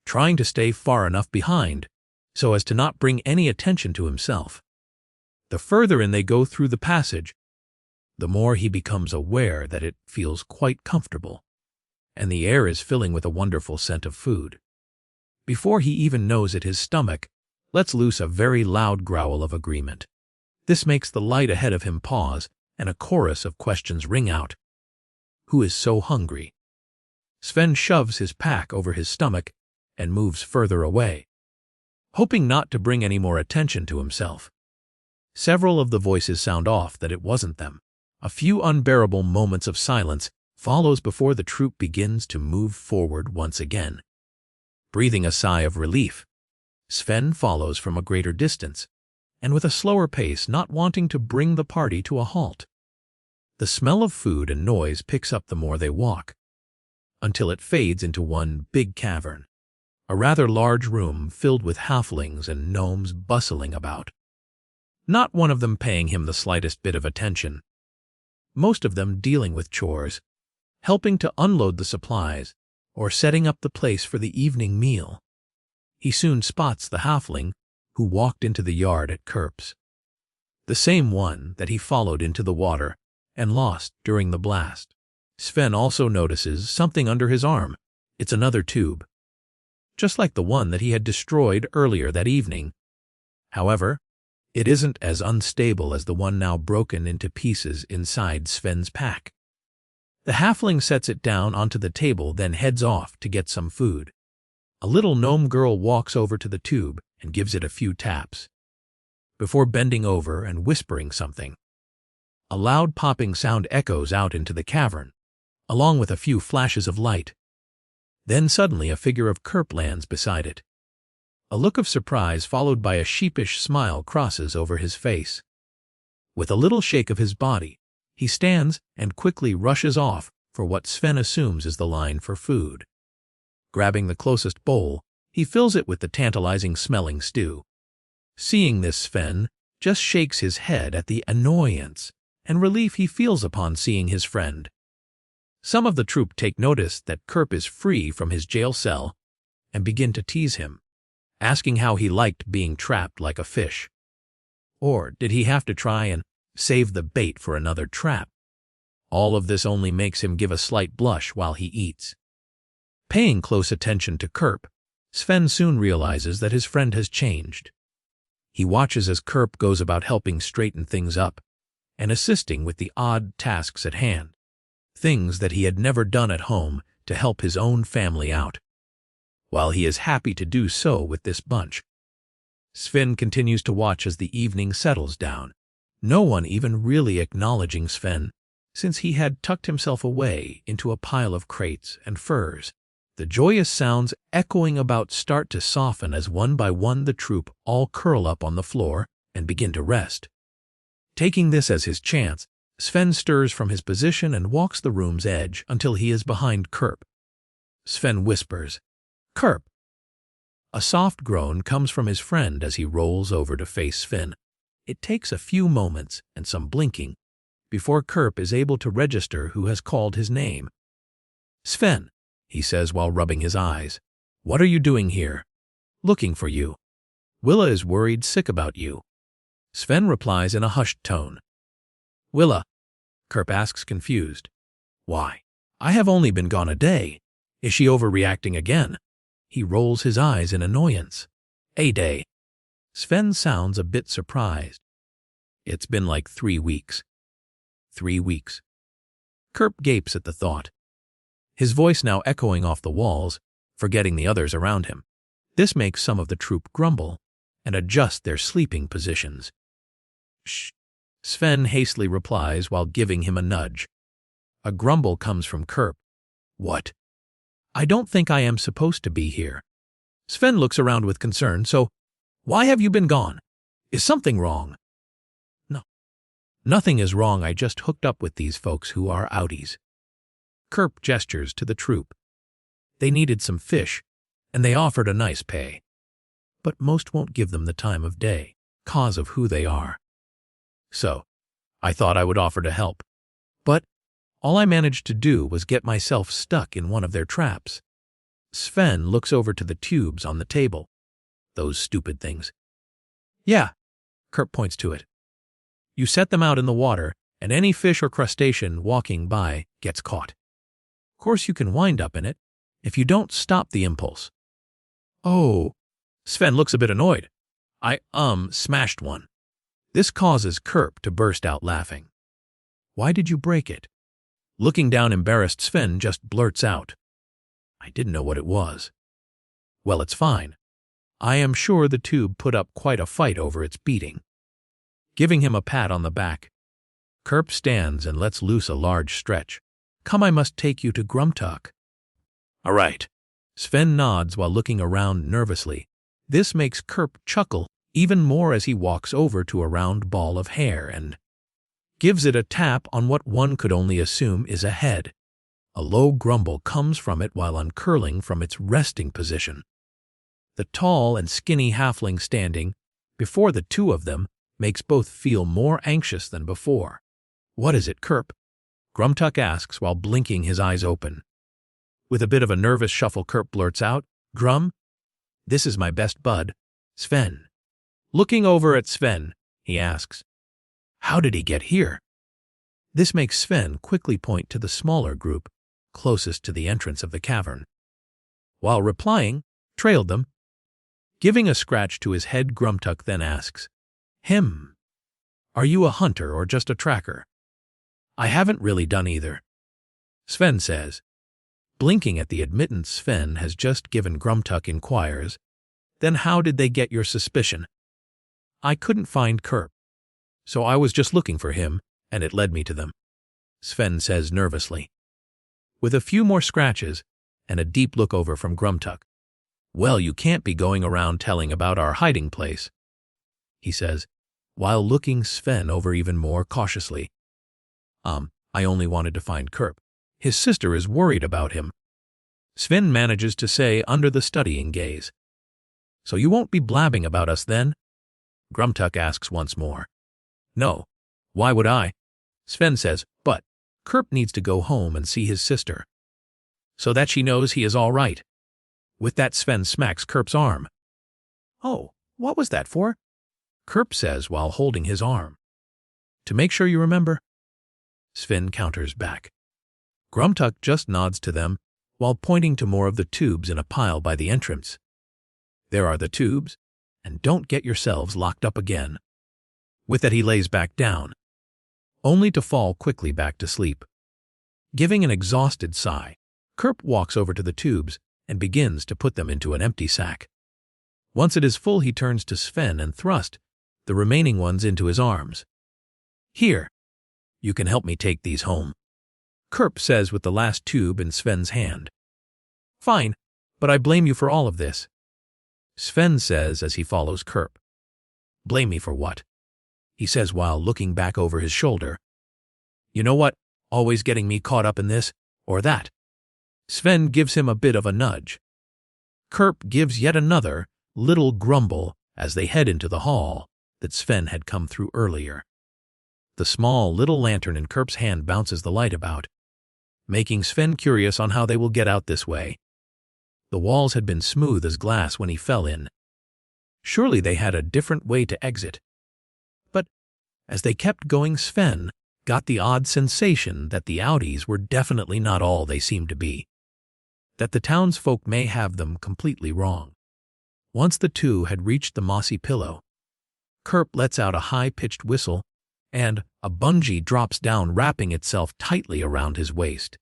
trying to stay far enough behind so as to not bring any attention to himself. The further in they go through the passage, the more he becomes aware that it feels quite comfortable, and the air is filling with a wonderful scent of food. Before he even knows it, his stomach lets loose a very loud growl of agreement. This makes the light ahead of him pause, and a chorus of questions ring out. Who is so hungry? Sven shoves his pack over his stomach and moves further away, hoping not to bring any more attention to himself. Several of the voices sound off that it wasn't them. A few unbearable moments of silence follows before the troop begins to move forward once again. Breathing a sigh of relief, Sven follows from a greater distance, and with a slower pace, not wanting to bring the party to a halt. The smell of food and noise picks up the more they walk, until it fades into one big cavern, a rather large room filled with halflings and gnomes bustling about. Not one of them paying him the slightest bit of attention. Most of them dealing with chores, helping to unload the supplies, or setting up the place for the evening meal. He soon spots the halfling who walked into the yard at Kerp's, the same one that he followed into the water and lost during the blast. Sven also notices something under his arm. It's another tube, just like the one that he had destroyed earlier that evening. However, it isn't as unstable as the one now broken into pieces inside Sven's pack. The halfling sets it down onto the table, then heads off to get some food. A little gnome girl walks over to the tube and gives it a few taps, before bending over and whispering something. A loud popping sound echoes out into the cavern, along with a few flashes of light. Then suddenly a figure of Kerp lands beside it. A look of surprise followed by a sheepish smile crosses over his face. With a little shake of his body, He stands and quickly rushes off for what Sven assumes is the line for food. Grabbing the closest bowl, he fills it with the tantalizing-smelling stew. Seeing this, Sven just shakes his head at the annoyance and relief he feels upon seeing his friend. Some of the troop take notice that Kerp is free from his jail cell and begin to tease him, asking how he liked being trapped like a fish. Or did he have to try and save the bait for another trap? All of this only makes him give a slight blush while he eats. Paying close attention to Kerp, Sven soon realizes that his friend has changed. He watches as Kerp goes about helping straighten things up and assisting with the odd tasks at hand, things that he had never done at home to help his own family out. While he is happy to do so with this bunch, Sven continues to watch as the evening settles down, no one even really acknowledging Sven, since he had tucked himself away into a pile of crates and furs. The joyous sounds echoing about start to soften as one by one the troop all curl up on the floor and begin to rest. Taking this as his chance, Sven stirs from his position and walks the room's edge until he is behind Kerp. Sven whispers, "Kerp!" A soft groan comes from his friend as he rolls over to face Sven. It takes a few moments and some blinking before Kerp is able to register who has called his name. "Sven," he says while rubbing his eyes, "what are you doing here?" "Looking for you. Willa is worried sick about you." Sven replies in a hushed tone. "Willa?" Kerp asks confused. "Why? I have only been gone a day. Is she overreacting again?" He rolls his eyes in annoyance. "A day." Sven sounds a bit surprised. "It's been like 3 weeks." 3 weeks. Kerp gapes at the thought, his voice now echoing off the walls, forgetting the others around him. This makes some of the troop grumble and adjust their sleeping positions. "Shh," Sven hastily replies while giving him a nudge. A grumble comes from Kerp. "What? I don't think I am supposed to be here." Sven looks around with concern. "So, why have you been gone? Is something wrong?" "No. Nothing is wrong. I just hooked up with these folks who are outies." Kerp gestures to the troop. They needed some fish, and they offered a nice pay. But most won't give them the time of day, cause of who they are. So, I thought I would offer to help. But all I managed to do was get myself stuck in one of their traps. Sven looks over to the tubes on the table. "Those stupid things." "Yeah," Kerp points to it. "You set them out in the water, and any fish or crustacean walking by gets caught. Of course you can wind up in it if you don't stop the impulse." "Oh," Sven looks a bit annoyed. I smashed one." This causes Kerp to burst out laughing. "Why did you break it?" Looking down embarrassed, Sven just blurts out, "I didn't know what it was." "Well, it's fine. I am sure the tube put up quite a fight over its beating." Giving him a pat on the back, Kerp stands and lets loose a large stretch. "Come, I must take you to Grumtuck." "All right." Sven nods while looking around nervously. This makes Kerp chuckle even more as he walks over to a round ball of hair and gives it a tap on what one could only assume is a head. A low grumble comes from it while uncurling from its resting position. The tall and skinny halfling standing before the two of them makes both feel more anxious than before. "What is it, Kerp?" Grumtuck asks while blinking his eyes open. With a bit of a nervous shuffle, Kerp blurts out, "Grum, this is my best bud, Sven." Looking over at Sven, he asks, "How did he get here?" This makes Sven quickly point to the smaller group closest to the entrance of the cavern. While replying, trailed them. Giving a scratch to his head, Grumtuck then asks, Are you a hunter or just a tracker?" "I haven't really done either," Sven says. Blinking at the admittance Sven has just given, Grumtuck inquires, "Then how did they get your suspicion?" "I couldn't find Kerp, so I was just looking for him, and it led me to them," Sven says nervously. With a few more scratches and a deep look over from Grumtuck, "Well, you can't be going around telling about our hiding place," he says, while looking Sven over even more cautiously. I only wanted to find Kerp. His sister is worried about him. Sven manages to say under the studying gaze. So you won't be blabbing about us then? Grumtuck asks once more. No. Why would I? Sven says, but Kerp needs to go home and see his sister. So that she knows he is all right. With that, Sven smacks Kerp's arm. Oh, what was that for? Kerp says while holding his arm. To make sure you remember. Sven counters back. Grumtuck just nods to them while pointing to more of the tubes in a pile by the entrance. There are the tubes, and don't get yourselves locked up again. With that, he lays back down, only to fall quickly back to sleep. Giving an exhausted sigh, Kerp walks over to the tubes and begins to put them into an empty sack. Once it is full, he turns to Sven and thrusts the remaining ones into his arms. Here, you can help me take these home, Kerp says with the last tube in Sven's hand. Fine, but I blame you for all of this, Sven says as he follows Kerp. Blame me for what? He says while looking back over his shoulder. You know what? Always getting me caught up in this or that. Sven gives him a bit of a nudge. Kerp gives yet another little grumble as they head into the hall that Sven had come through earlier. The small little lantern in Kerp's hand bounces the light about, making Sven curious on how they will get out this way. The walls had been smooth as glass when he fell in. Surely they had a different way to exit. But as they kept going, Sven got the odd sensation that the Audis were definitely not all they seemed to be, that the townsfolk may have them completely wrong. Once the two had reached the mossy pillow, Kerp lets out a high-pitched whistle, and a bungee drops down, wrapping itself tightly around his waist.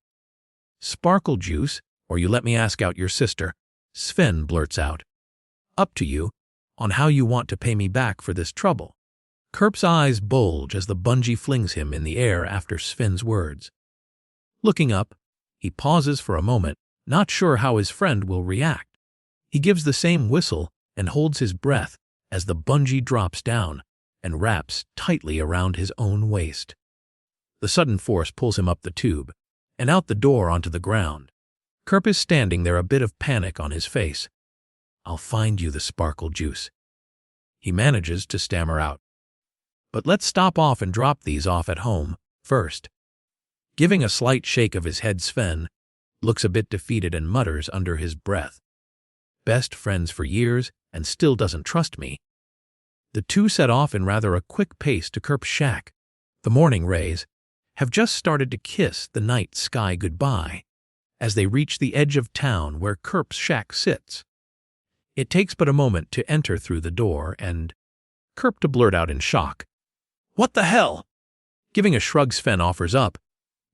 Sparkle juice, or you let me ask out your sister, Sven blurts out. Up to you, on how you want to pay me back for this trouble. Kerp's eyes bulge as the bungee flings him in the air after Sven's words. Looking up, he pauses for a moment, not sure how his friend will react. He gives the same whistle and holds his breath as the bungee drops down and wraps tightly around his own waist. The sudden force pulls him up the tube and out the door onto the ground. Kerp is standing there, a bit of panic on his face. I'll find you the sparkle juice. He manages to stammer out. But let's stop off and drop these off at home first. Giving a slight shake of his head, Sven looks a bit defeated and mutters under his breath. Best friends for years and still doesn't trust me. The two set off in rather a quick pace to Kerp's shack. The morning rays have just started to kiss the night sky goodbye as they reach the edge of town where Kerp's shack sits. It takes but a moment to enter through the door and Kerp to blurt out in shock, "What the hell?" Giving a shrug, Sven offers up,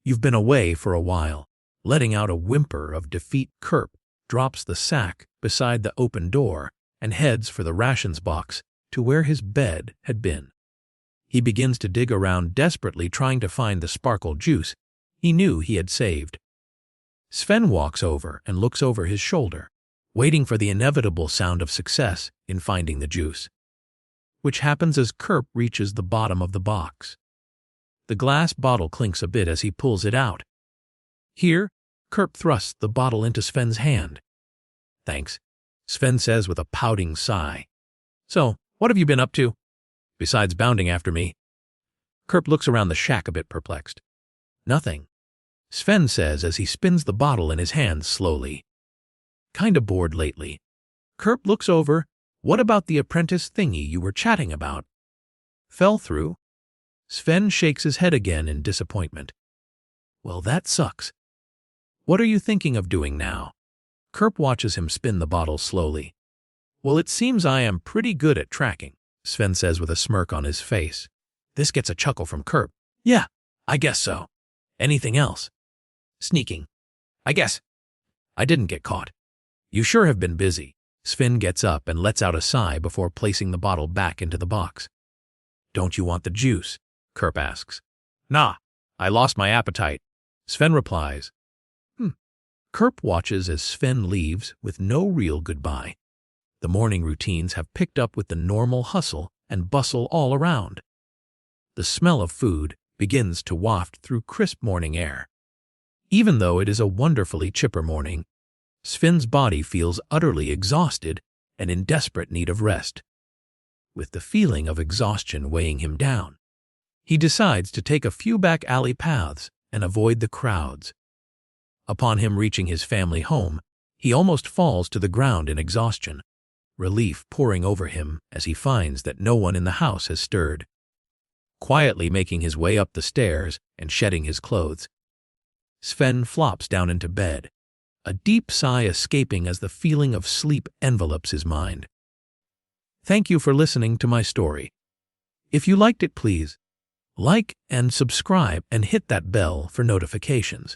"You've been away for a while." Letting out a whimper of defeat, Kerp drops the sack beside the open door and heads for the rations box to where his bed had been. He begins to dig around desperately, trying to find the sparkle juice he knew he had saved. Sven walks over and looks over his shoulder, waiting for the inevitable sound of success in finding the juice, which happens as Kerp reaches the bottom of the box. The glass bottle clinks a bit as he pulls it out. Here, Kerp thrusts the bottle into Sven's hand. Thanks, Sven says with a pouting sigh. So, what have you been up to, besides bounding after me? Kerp looks around the shack a bit perplexed. Nothing, Sven says as he spins the bottle in his hands slowly. Kinda bored lately. Kerp looks over. What about the apprentice thingy you were chatting about? Fell through? Sven shakes his head again in disappointment. Well, that sucks. What are you thinking of doing now? Kerp watches him spin the bottle slowly. Well, it seems I am pretty good at tracking, Sven says with a smirk on his face. This gets a chuckle from Kerp. Yeah, I guess so. Anything else? Sneaking. I guess. I didn't get caught. You sure have been busy. Sven gets up and lets out a sigh before placing the bottle back into the box. Don't you want the juice? Kerp asks. Nah, I lost my appetite, Sven replies. Kerp watches as Sven leaves with no real goodbye. The morning routines have picked up with the normal hustle and bustle all around. The smell of food begins to waft through crisp morning air. Even though it is a wonderfully chipper morning, Sven's body feels utterly exhausted and in desperate need of rest. With the feeling of exhaustion weighing him down, he decides to take a few back alley paths and avoid the crowds. Upon him reaching his family home, he almost falls to the ground in exhaustion, relief pouring over him as he finds that no one in the house has stirred. Quietly making his way up the stairs and shedding his clothes, Sven flops down into bed, a deep sigh escaping as the feeling of sleep envelops his mind. Thank you for listening to my story. If you liked it, please like and subscribe and hit that bell for notifications.